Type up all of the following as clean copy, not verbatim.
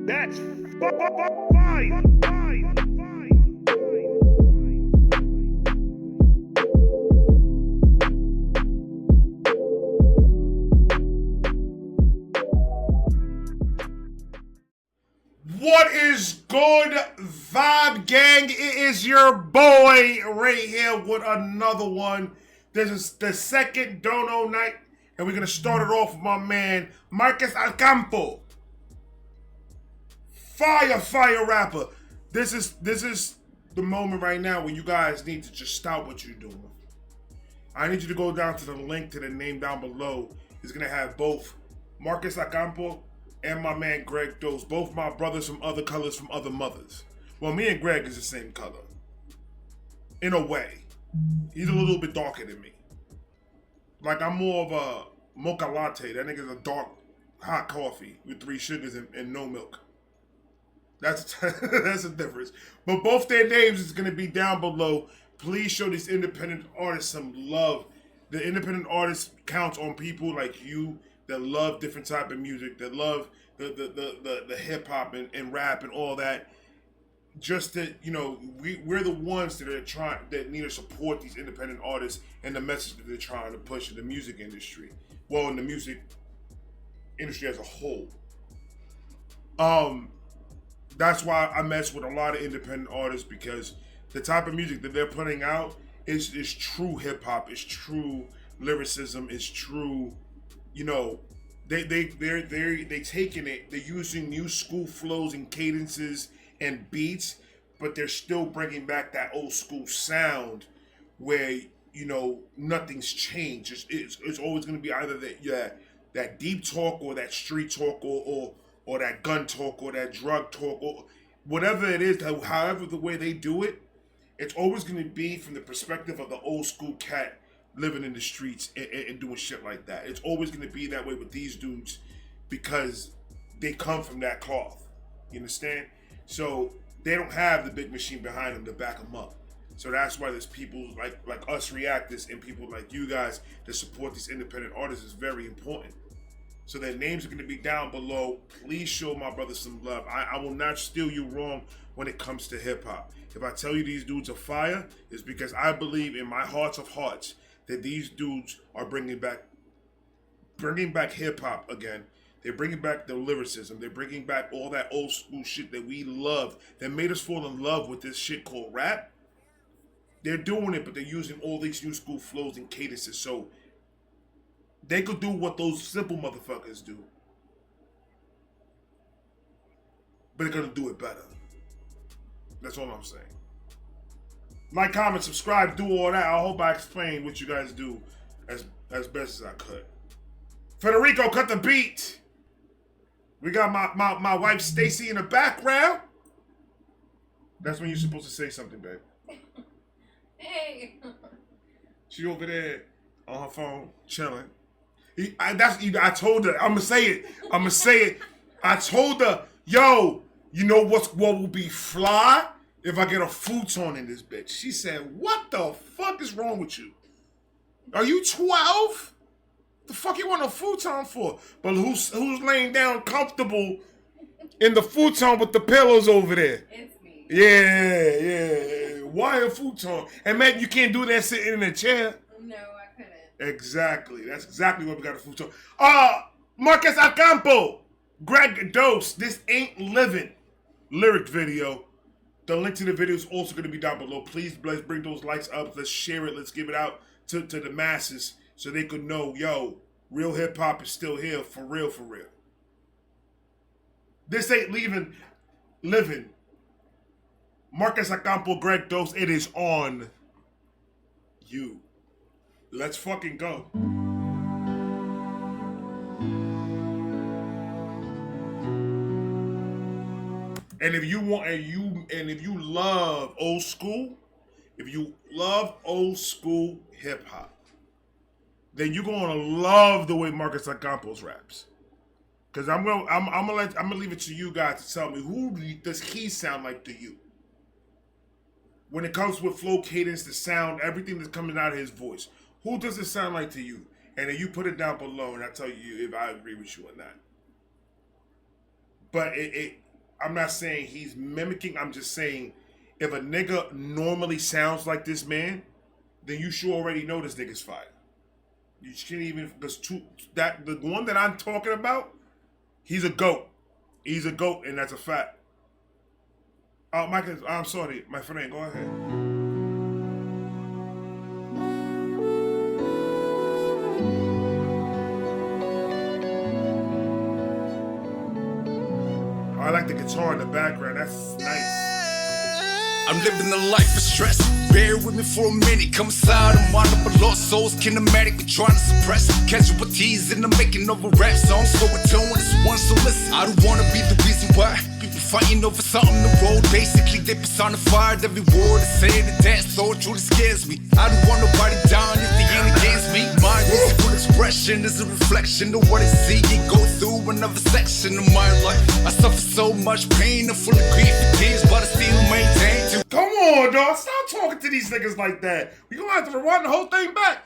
That's fine. What is good, Vibe Gang? It is your boy right here with another one. This is the second Dono night, and we're gonna start it off with my man MARKUZ OCAMPO. Fire rapper. This is the moment right now where you guys need to just stop what you're doing. I need you to go down to the link to the name down below. It's gonna have both MARKUZ OCAMPO and my man Greg Dose, both my brothers from other colors from other mothers. Well, me and Greg is the same color. In a way. He's a little bit darker than me. Like, I'm more of a mocha latte. That nigga's a dark, hot coffee with 3 sugars and no milk. That's the difference. But both their names is going to be down below. Please show these independent artists some love. The independent artist counts on people like you that love different type of music, that love the hip hop and rap and all that. Just that, you know, we're the ones that need to support these independent artists and the message that they're trying to push in the music industry. Well, in the music industry as a whole. That's why I mess with a lot of independent artists, because the type of music that they're putting out is true hip hop, is true lyricism, is true. You know, they're taking it. They're using new school flows and cadences and beats, but they're still bringing back that old school sound where, you know, nothing's changed. It's always going to be either that deep talk or that street talk or that gun talk or that drug talk or whatever it is. However the way they do it, it's always going to be from the perspective of the old school cat living in the streets and doing shit like that. It's always going to be that way with these dudes because they come from that cloth. You understand? So they don't have the big machine behind them to back them up. So that's why there's people like us reactors and people like you guys that support these independent artists is very important. So their names are going to be down below. Please show my brothers some love. I will not steal you wrong when it comes to hip hop. If I tell you these dudes are fire, it's because I believe in my heart of hearts that these dudes are bringing back hip hop again. They're bringing back the lyricism. They're bringing back all that old school shit that we love, that made us fall in love with this shit called rap. They're doing it, but they're using all these new school flows and cadences. So they could do what those simple motherfuckers do, but they're gonna do it better. That's all I'm saying. Like, comment, subscribe, do all that. I hope I explained what you guys do as best as I could. Federico, cut the beat. We got my wife Stacy in the background. That's when you're supposed to say something, babe. Hey. She over there on her phone chilling. I told her. I'm gonna say it. I told her, yo, you know what will be fly if I get a futon in this bitch. She said, what the fuck is wrong with you? Are you 12? The fuck you want a futon for? But who's laying down comfortable in the futon with the pillows over there? It's me. Yeah. Why a futon? And man, you can't do that sitting in a chair. No, I couldn't. Exactly. That's exactly why we got a futon. MARKUZ OCAMPO, Greg Dose, This Ain't Livin' lyric video. The link to the video is also going to be down below. Please, let's bring those likes up. Let's share it. Let's give it out to the masses so they could know, yo, real hip hop is still here for real, for real. This ain't living. MARKUZ OCAMPO, Greg Dose, it is on you. Let's fucking go. And if you want, and if you love old school, hip hop, then you're gonna love the way MARKUZ OCAMPO's raps. Cause I'm gonna leave it to you guys to tell me who does he sound like to you. When it comes with flow, cadence, the sound, everything that's coming out of his voice, who does it sound like to you? And then you put it down below, and I tell you if I agree with you on that. But I'm not saying he's mimicking. I'm just saying if a nigga normally sounds like this man, then you should already know this nigga's fire. You can't even because the one that I'm talking about, he's a goat. He's a goat, and that's a fact. Michael, I'm sorry, my friend. Go ahead. I like the guitar in the background. That's nice. I'm living a life of stress. Bear with me for a minute. Come inside, I'm one of a lost souls. Kinematic, but trying to suppress casualties in the making of a rap song. So we're doing this one, so listen. I don't wanna be the reason why people fighting over something on the road. Basically, they personified every word I say, and that so it truly scares me. I don't want nobody down if they ain't against me. My physical expression is a reflection of what I see and go through another section of my life. I suffer so much pain and full of grief and tears, but I still maintain. Come on, dog. Stop talking to these niggas like that. We're gonna have to rewind the whole thing back.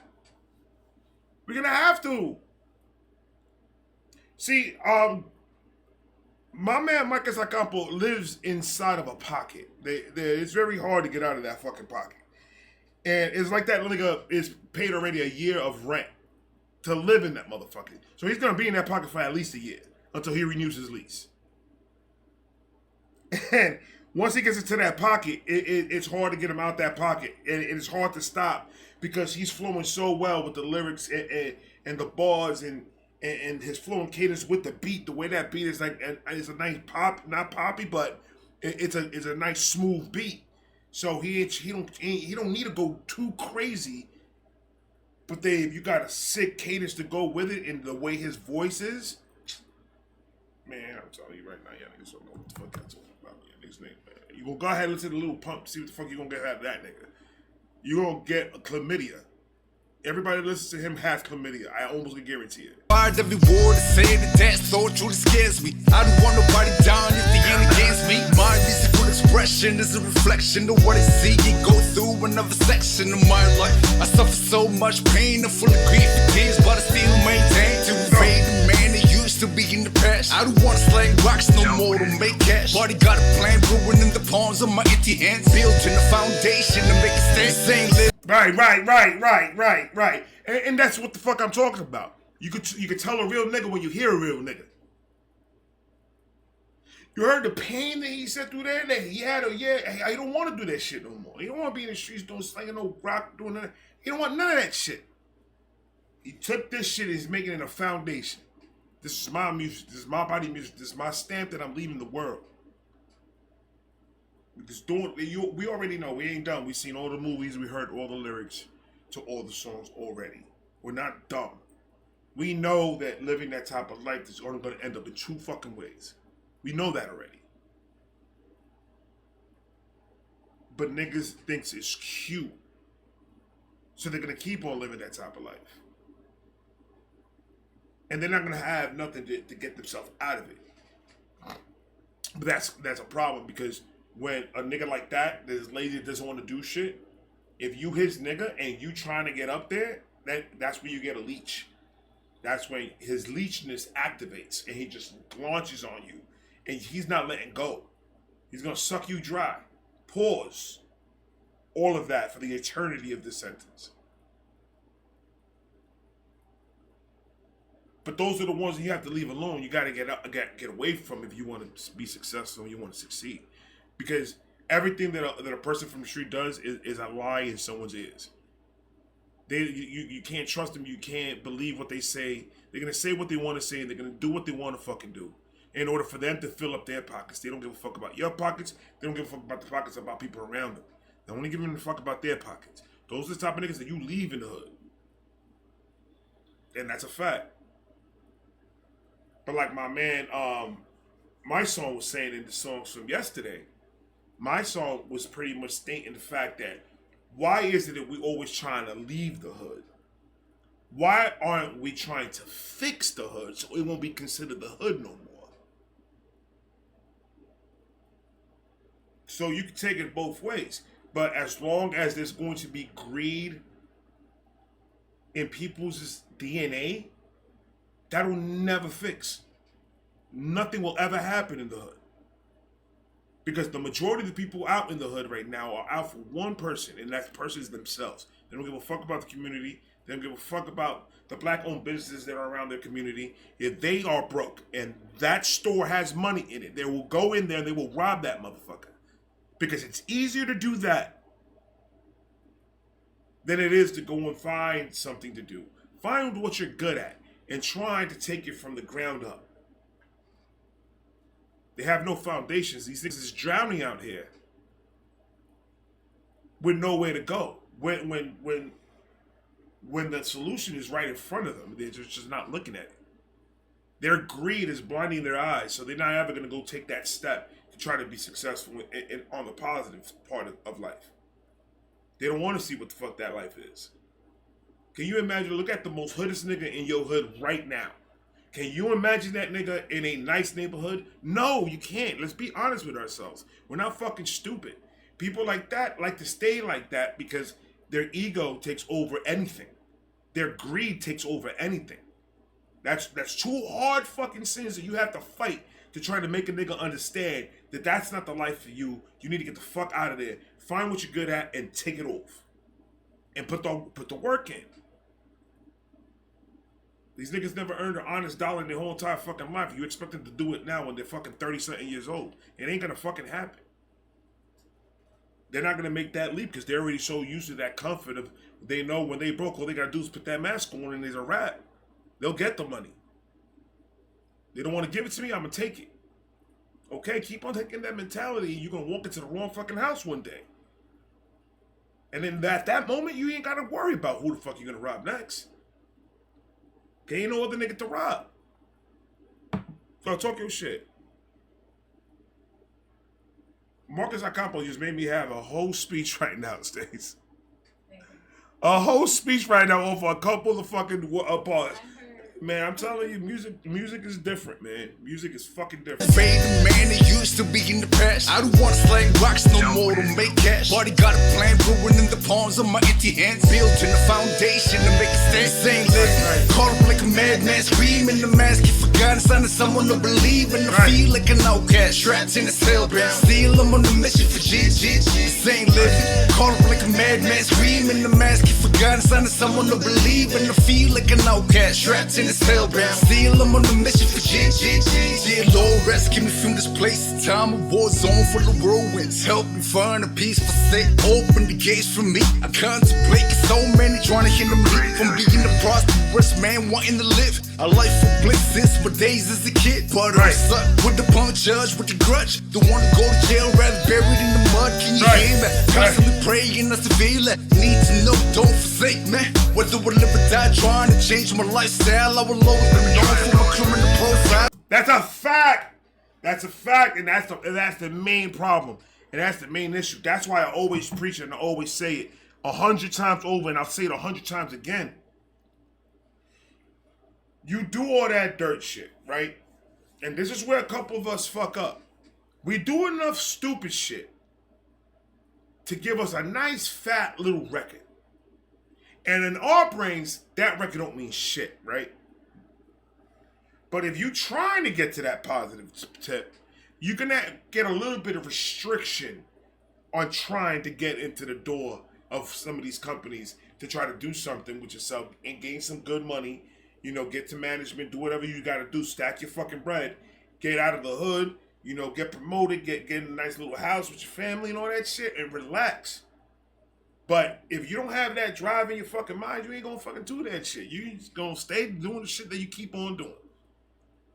We're gonna have to. See, my man Markuz OCAMPO lives inside of a pocket. It's very hard to get out of that fucking pocket. And it's like that nigga is paid already a year of rent to live in that motherfucker. So he's gonna be in that pocket for at least a year until he renews his lease. And once he gets into that pocket, it's hard to get him out that pocket. And it's hard to stop because he's flowing so well with the lyrics and the bars and his flowing cadence with the beat. The way that beat is like, it's a nice pop, not poppy, but it's a nice smooth beat. So he don't need to go too crazy. But then if you got a sick cadence to go with it and the way his voice is, man, I'm telling you right now, y'all niggas don't know what the fuck I'm talking about. You gonna go ahead and listen to the little pump, see what the fuck you gonna get out of that nigga. You gonna get a chlamydia. Everybody that listens to him has chlamydia. I almost can guarantee it. Every word I say, and that so it truly scares me. I don't want nobody down if they ain't against me. My physical expression is a reflection of what I see and go through another section of my life. I suffer so much pain and full of grief and tears, but I still maintain to evade the man that used to be in the past. I don't want to slang rocks no more to make cash. But he got a plan brewing in the palms of my empty hands, built in the foundation to make a stand. Right. And that's what the fuck I'm talking about. You could tell a real nigga when you hear a real nigga. You heard the pain that he said through there? That he had he don't want to do that shit no more. He don't want to be in the streets doing slinging no rock, doing that. He don't want none of that shit. He took this shit and he's making it a foundation. This is my music. This is my body music. This is my stamp that I'm leaving the world. Because we already know. We ain't done. We've seen all the movies. We heard all the lyrics to all the songs already. We're not dumb. We know that living that type of life is only going to end up in two fucking ways. We know that already. But niggas thinks it's cute. So they're going to keep on living that type of life. And they're not going to have nothing to get themselves out of it. But that's a problem because when a nigga like that is lazy, doesn't want to do shit, if you his nigga and you trying to get up there, that's where you get a leech. That's when his leechness activates and he just launches on you. And he's not letting go. He's going to suck you dry. Pause. All of that for the eternity of this sentence. But those are the ones you have to leave alone. You got to get away from if you want to be successful and you want to succeed. Because everything that a person from the street does is a lie in someone's ears. You can't trust them. You can't believe what they say. They're going to say what they want to say. And they're going to do what they want to fucking do. In order for them to fill up their pockets. They don't give a fuck about your pockets. They don't give a fuck about the pockets about people around them. They only give them a fuck about their pockets. Those are the type of niggas that you leave in the hood. And that's a fact. But like my man, my song was saying in the songs from yesterday, my song was pretty much stating the fact that why is it that we always trying to leave the hood? Why aren't we trying to fix the hood so it won't be considered the hood no more? So you can take it both ways. But as long as there's going to be greed in people's DNA, that'll never fix. Nothing will ever happen in the hood. Because the majority of the people out in the hood right now are out for one person, and that person is themselves. They don't give a fuck about the community. They don't give a fuck about the black-owned businesses that are around their community. If they are broke and that store has money in it, they will go in there and they will rob that motherfucker. Because it's easier to do that than it is to go and find something to do. Find what you're good at and try to take it from the ground up. They have no foundations. These niggas is drowning out here with nowhere to go. When the solution is right in front of them, they're just not looking at it. Their greed is blinding their eyes, so they're not ever going to go take that step to try to be successful on the positive part of life. They don't want to see what the fuck that life is. Can you imagine? Look at the most hoodest nigga in your hood right now. Can you imagine that nigga in a nice neighborhood? No, you can't. Let's be honest with ourselves. We're not fucking stupid. People like that like to stay like that because their ego takes over anything. Their greed takes over anything. That's two hard fucking sins that you have to fight to try to make a nigga understand that that's not the life for you. You need to get the fuck out of there. Find what you're good at and take it off. And put the work in. These niggas never earned an honest dollar in their whole entire fucking life. You expect them to do it now when they're fucking 30-something years old. It ain't gonna fucking happen. They're not gonna make that leap because they're already so used to that comfort of they know when they broke, all they gotta do is put that mask on and there's a wrap. They'll get the money. They don't want to give it to me, I'm gonna take it. Okay, keep on taking that mentality. You're gonna walk into the wrong fucking house one day. And then at that moment, you ain't gotta worry about who the fuck you're gonna rob next. Okay, you no other nigga to rob. So talk your shit. MARKUZ OCAMPO just made me have a whole speech right now, Stace. A whole speech right now over a couple of fucking bars. Man, I'm telling you, music is different, man. Music is fucking different. Fading man, it used to be in the past. I don't wanna slang rocks no more to make cash. Already got a plan brewing in the palms of my empty hands. Building a foundation to make a stand. Same living, call up like a madman, screaming the mask. You forgot it's under someone to believe in. I feel like an outcast, trapped in a cell. Still, I'm on the mission for G. Same living, call up like a madman, screaming the mask. You forgot it's under someone to believe in. I feel like an outcast, trapped in a cell. Still, I'm on the mission for G. Dear Lord, rescue me from this place. Time of war zone full of whirlwinds. Help me find a peaceful state. Open the gates for me. I contemplate, so many trying to hinder me from being the prosperous man wanting to live a life of bliss since my days as a kid. But I'm stuck with the punk judge with the grudge. Don't wanna go to jail, rather buried in the mud. Can you hear me? Constantly praying, I feel it. Need to know, don't forsake me. Whether I live or die, trying to change my lifestyle. I will always be known for my criminal profile. That's a fact. That's a fact, and that's the main problem, and that's the main issue. That's why I always preach it and I always say it 100 times over, and I'll say it 100 times again. You do all that dirt shit, right? And this is where a couple of us fuck up. We do enough stupid shit to give us a nice fat little record. And in our brains, that record don't mean shit, right? But if you're trying to get to that positive tip, you're going to get a little bit of restriction on trying to get into the door of some of these companies to try to do something with yourself and gain some good money, you know, get to management, do whatever you got to do, stack your fucking bread, get out of the hood, you know, get promoted, get in a nice little house with your family and all that shit and relax. But if you don't have that drive in your fucking mind, you ain't going to fucking do that shit. You just going to stay doing the shit that you keep on doing.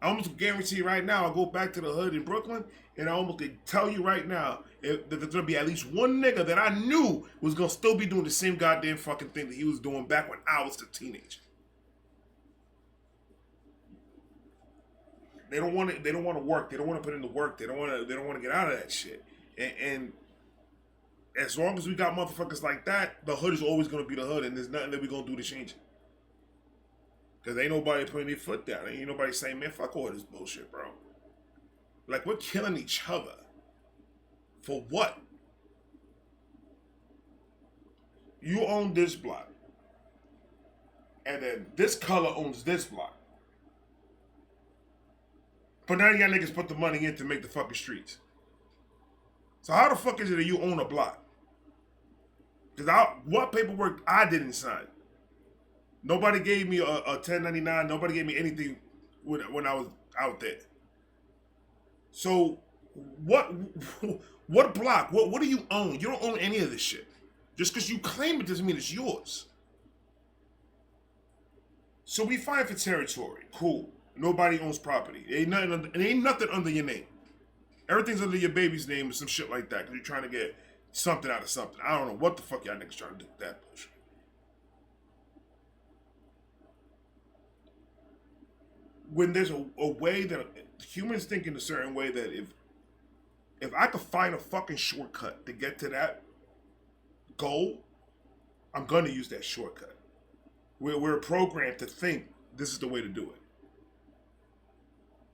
I almost guarantee right now, I'll go back to the hood in Brooklyn, and I almost can tell you right now that there's going to be at least one nigga that I knew was going to still be doing the same goddamn fucking thing that he was doing back when I was a teenager. They don't want to. They don't want to work. They don't want to put in the work. They don't want to. They don't want to get out of that shit. And as long as we got motherfuckers like that, the hood is always going to be the hood, and there's nothing that we're going to do to change it. Because ain't nobody putting their foot down. Ain't nobody saying, man, fuck all this bullshit, bro. Like, we're killing each other. For what? You own this block. and then this color owns this block. But now you got niggas put the money in to make the fucking streets. So how the fuck is it that you own a block? Because what paperwork I didn't sign? Nobody gave me a 1099. Nobody gave me anything when I was out there. So what block? What do you own? You don't own any of this shit. Just because you claim it doesn't mean it's yours. So we fight for territory. Cool. Nobody owns property. It ain't nothing under your name. Everything's under your baby's name or some shit like that because you're trying to get something out of something. I don't know what the fuck y'all niggas trying to do with that bullshit. When there's a way that humans think in a certain way that if I could find a fucking shortcut to get to that goal, I'm gonna use that shortcut. We're programmed to think this is the way to do it.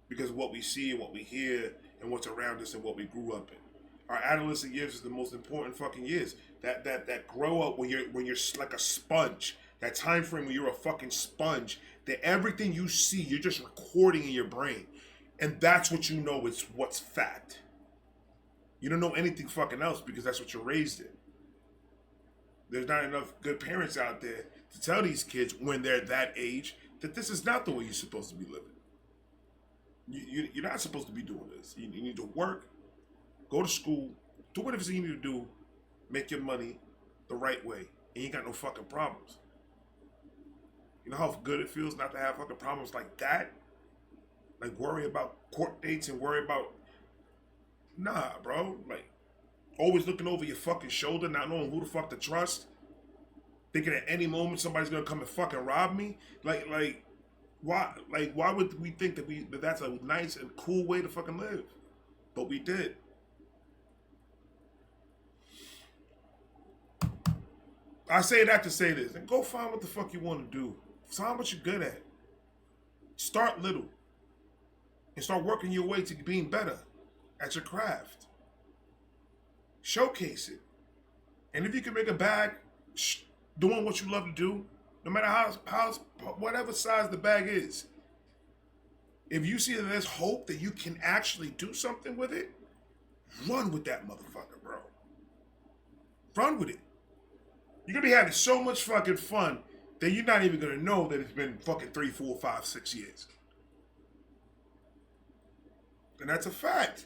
Because of what we see and what we hear and what's around us and what we grew up in. Our adolescent years is the most important fucking years. That grow up when you're like a sponge. That time frame when you're a fucking sponge. That everything you see, you're just recording in your brain. And that's what you know is what's fact. You don't know anything fucking else because that's what you're raised in. There's not enough good parents out there to tell these kids when they're that age that this is not the way you're supposed to be living. You're not supposed to be doing this. You need to work, go to school, do whatever you need to do, make your money the right way, and you ain't got no fucking problems. You know how good it feels not to have fucking problems like that? Like worry about court dates and worry about... Nah, bro. Like, always looking over your fucking shoulder, not knowing who the fuck to trust. Thinking at any moment somebody's gonna come and fucking rob me. Why would we think that that's a nice and cool way to fucking live? But we did. I say that to say this. And go find what the fuck you want to do. Find what you're good at. Start little. And start working your way to being better at your craft. Showcase it. And if you can make a bag doing what you love to do, no matter how whatever size the bag is, if you see that there's hope that you can actually do something with it, run with that motherfucker, bro. Run with it. You're gonna be having so much fucking fun that you're not even gonna know that it's been fucking 3, 4, 5, 6 years. And that's a fact.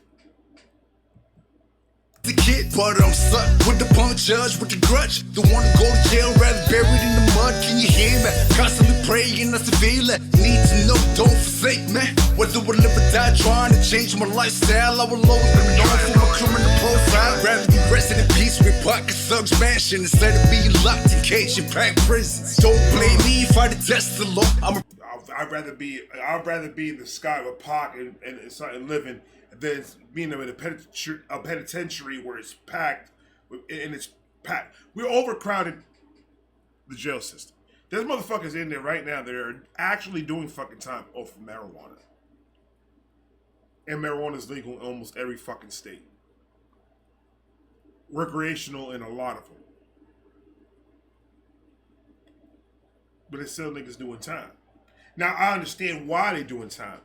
The kid, but I'm stuck with the punk judge with the grudge. The one to go to jail, rather buried in the mud. Can you hear me? Constantly praying, that's the feeling. Need to know, don't forsake me. Whether we live or die, trying to change my lifestyle. I will always be known for my criminal profile. Rather be resting in peace with pocket thugs mansion instead of being locked in cage and packed prisons. Don't blame me if I detest the law. I'd rather be in the sky with Pac and living than being in a penitentiary where it's packed and it's packed. We're overcrowded the jail system. There's motherfuckers in there right now that are actually doing fucking time off of marijuana. And marijuana is legal in almost every fucking state. Recreational in a lot of them. But it's still niggas doing time. Now, I understand why they're doing time.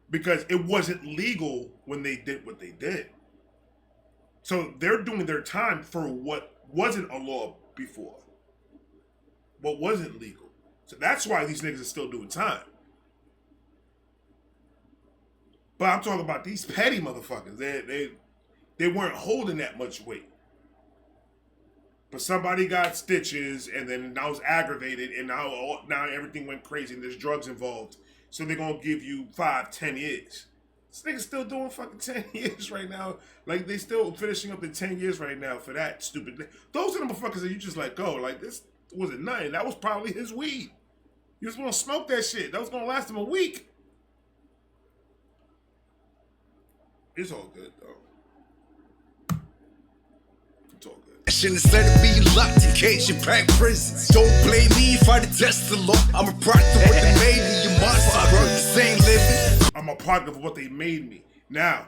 Because it wasn't legal when they did what they did. So they're doing their time for what wasn't a law before. What wasn't legal. So that's why these niggas are still doing time. But I'm talking about these petty motherfuckers. They weren't holding that much weight. But somebody got stitches and then now it's aggravated and now everything went crazy and there's drugs involved. So they're going to give you 5, 10 years. This nigga's still doing fucking 10 years right now. Like, they still finishing up the 10 years right now for that stupid thing. Those are the motherfuckers that you just let go. Like, this wasn't nothing. That was probably his weed. He was going to smoke that shit. That was going to last him a week. It's all good, though. It's all good. Instead of being locked in cage and packed prisons. Don't blame me if I detest the law. I'm a product of what they made me. You monster, bro. This ain't living. I'm a product of what they made me. Now,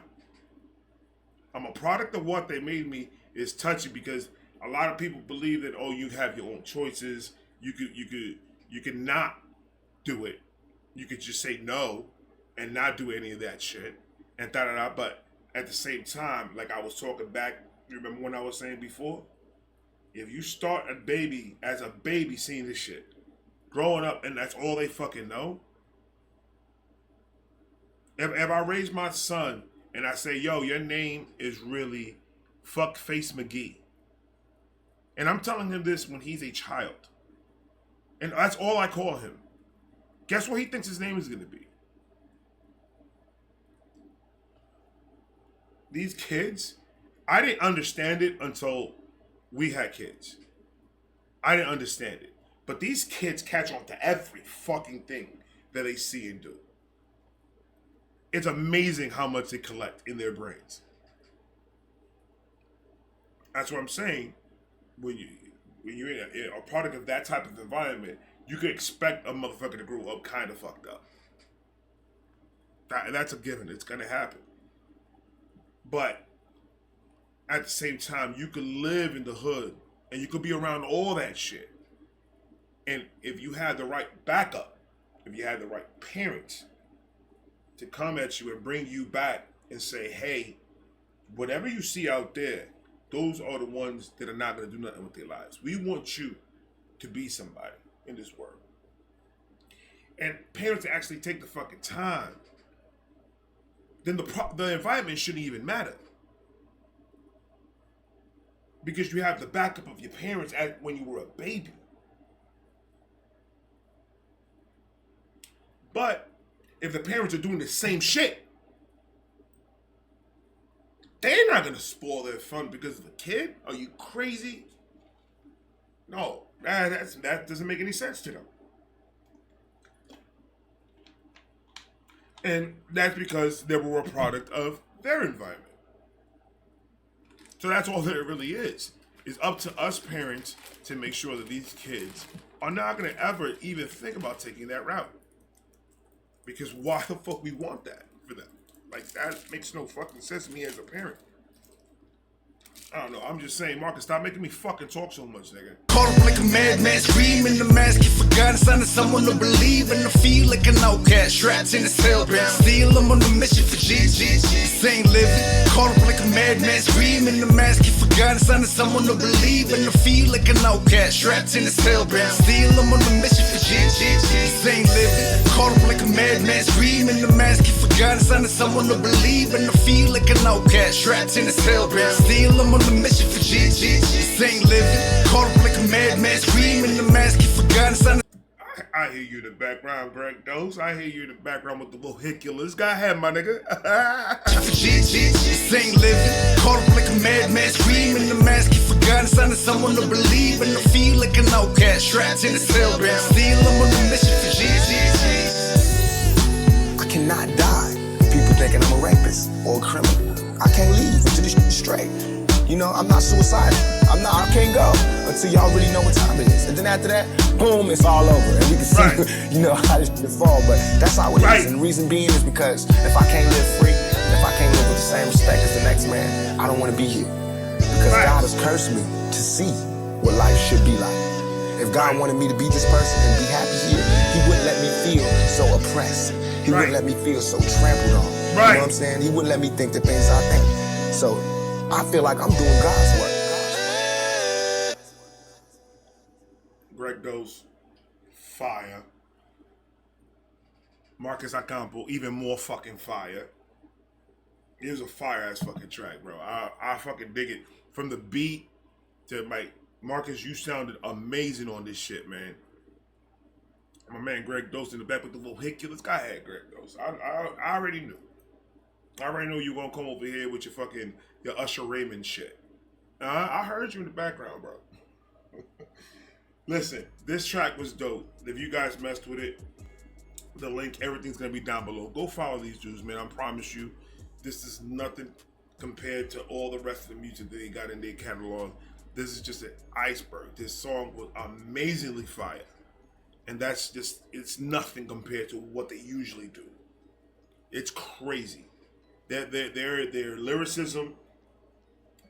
I'm a product of what they made me is touchy because a lot of people believe that, oh, you have your own choices. You could You can not do it. You could just say no and not do any of that shit and da da da. But at the same time, like I was talking back, you remember when I was saying before? If you start a baby as a baby seeing this shit, growing up, and that's all they fucking know. If I raise my son and I say, yo, your name is really Fuckface McGee, and I'm telling him this when he's a child, and that's all I call him, guess what he thinks his name is going to be? These kids, I didn't understand it until we had kids. I didn't understand it. But these kids catch on to every fucking thing that they see and do. It's amazing how much they collect in their brains. That's what I'm saying. When you're in a product of that type of environment, you could expect a motherfucker to grow up kind of fucked up. That's a given. It's going to happen. But at the same time, you could live in the hood and you could be around all that shit. And if you had the right backup, if you had the right parents to come at you and bring you back and say, hey, whatever you see out there, those are the ones that are not going to do nothing with their lives. We want you to be somebody in this world. And parents actually take the fucking time. Then the environment shouldn't even matter. Because you have the backup of your parents when you were a baby. But if the parents are doing the same shit, they're not going to spoil their fun because of the kid. Are you crazy? No, that doesn't make any sense to them. And that's because they were a product of their environment. So that's all that it really is. It's up to us parents to make sure that these kids are not going to ever even think about taking that route. Because why the fuck we want that for them? Like, that makes no fucking sense to me as a parent. I don't know. I'm just saying, Marcus, stop making me fucking talk so much, nigga. Caught up like a madman, screaming the mask. You forgot it's under someone to believe in. I feel like an outcast, trapped in a cell bed. Still, I'm on a mission for GG. This ain't living. Caught up like a madman, screaming the mask. You forgot it's under someone to believe in. I feel like an outcast, trapped in a cell bed. Still, I'm on a mission for GG. This ain't living. Caught up like a madman, screaming the mask. You forgot it's under someone to believe in. I feel like an outcast, trapped in a cell bed. Still, I'm on the mission for GG. This ain't living. Caught up like a madman, screaming the mask. You forgot it's under. I hear you in the background, Greg Dose. I hear you in the background with the vehiculars. Go ahead, my nigga. This ain't living. Caught up like a madman, screaming the mask. You forgot it's under someone to believe in. I feel like an outcast, trapped in a cell bed. Still, I'm on the mission for GG. I cannot die. People thinking I'm a rapist or a criminal. I can't leave until this shit straight. You know, I'm not suicidal. I can't go until y'all really know what time it is. And then after that, boom, it's all over. And we can see, you know, how this shit fall. But that's how it is. And the reason being is because if I can't live free, if I can't live with the same respect as the next man, I don't want to be here. Because God has cursed me to see what life should be like. If God wanted me to be this person and be happy here, he wouldn't let me feel so oppressed. He wouldn't let me feel so trampled on. You know what I'm saying? He wouldn't let me think the things I think. So I feel like I'm doing God's work. Greg Dose, fire. Marcus OCAMPO, even more fucking fire. It was a fire ass fucking track, bro. I fucking dig it. From the beat to like, Marcus, you sounded amazing on this shit, man. My man Greg Dose in the back with the vehiculars. Go ahead, Greg Dose. I already knew. I already knew you were gonna come over here with your Usher Raymond shit. I heard you in the background, bro. Listen, this track was dope. If you guys messed with it, the link, everything's gonna be down below. Go follow these dudes, man. I promise you, this is nothing compared to all the rest of the music that they got in their catalog. This is just an iceberg. This song was amazingly fire. And that's just, it's nothing compared to what they usually do. It's crazy. Their lyricism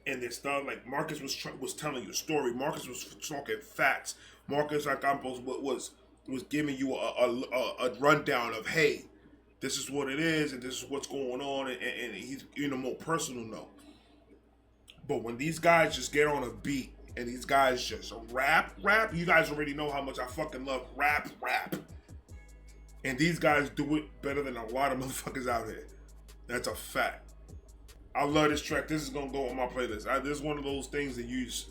and their stuff, like Marcus was telling you a story. Marcus was talking facts. Marcus OCAMPO was was giving you a rundown of, hey, this is what it is and this is what's going on, and he's in a more personal note. But when these guys just get on a beat and these guys just rap, you guys already know how much I fucking love rap. And these guys do it better than a lot of motherfuckers out here. That's a fact. I love this track. This is gonna go on my playlist. This is one of those things that it's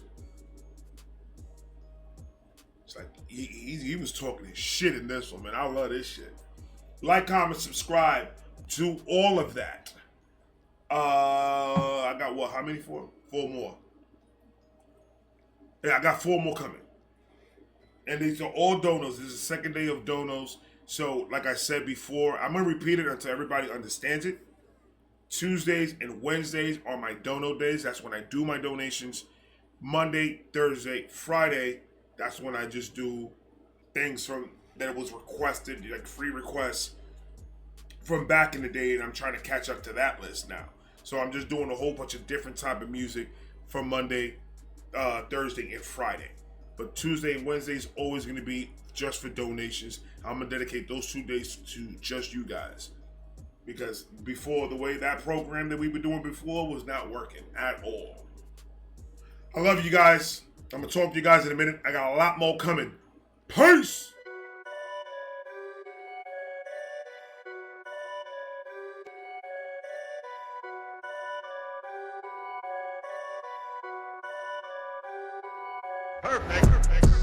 like he was talking his shit in this one, man. I love this shit. Like, comment, subscribe to all of that. I got what? How many? Four more. Yeah, I got 4 more coming. And these are all donos. This is the second day of donos. So, like I said before, I'm going to repeat it until everybody understands it. Tuesdays and Wednesdays are my dono days. That's when I do my donations. Monday, Thursday, Friday, that's when I just do things from that was requested, like free requests from back in the day, and I'm trying to catch up to that list now. So I'm just doing a whole bunch of different type of music for Monday, Thursday, and Friday. But Tuesday and Wednesday is always going to be just for donations. I'm going to dedicate those 2 days to just you guys. Because before, the way that program that we were doing before was not working at all. I love you guys. I'm going to talk to you guys in a minute. I got a lot more coming. Peace! Perfect.